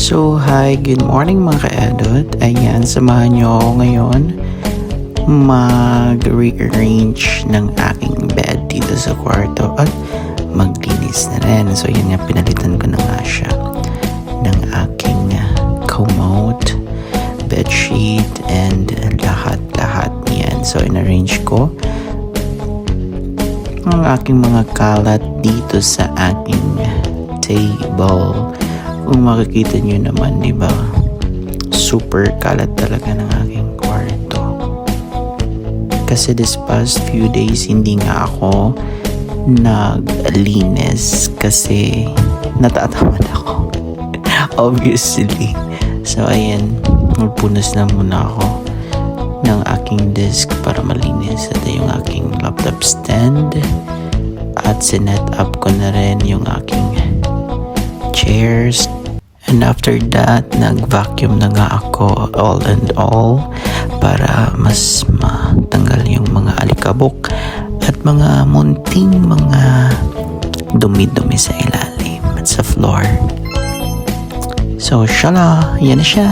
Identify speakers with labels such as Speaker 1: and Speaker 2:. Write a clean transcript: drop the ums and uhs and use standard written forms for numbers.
Speaker 1: So, hi, good morning mga ka-edot. Ayan, samahan nyo ako ngayon mag-rearrange ng aking bed dito sa kwarto at maglinis na rin. So, yun nga, pinalitan ko na nga siya ng aking commode, bedsheet, and lahat-lahat yan. So, in-arrange ko ang aking mga kalat dito sa aking table. Kung makikita nyo naman, di ba? Super kalat talaga ng aking kwarto. Kasi this past few days, hindi nga ako naglinis kasi natatamad ako. Obviously. So, ayan. Magpunas na muna ako ng aking desk para malinis. At yung aking laptop stand. At sinet up ko na rin yung aking chairs. And after that, nag-vacuum na nga ako all and all para mas matanggal yung mga alikabok at mga munting mga dumi-dumi sa ilalim at sa floor. So, shala! Yan na siya!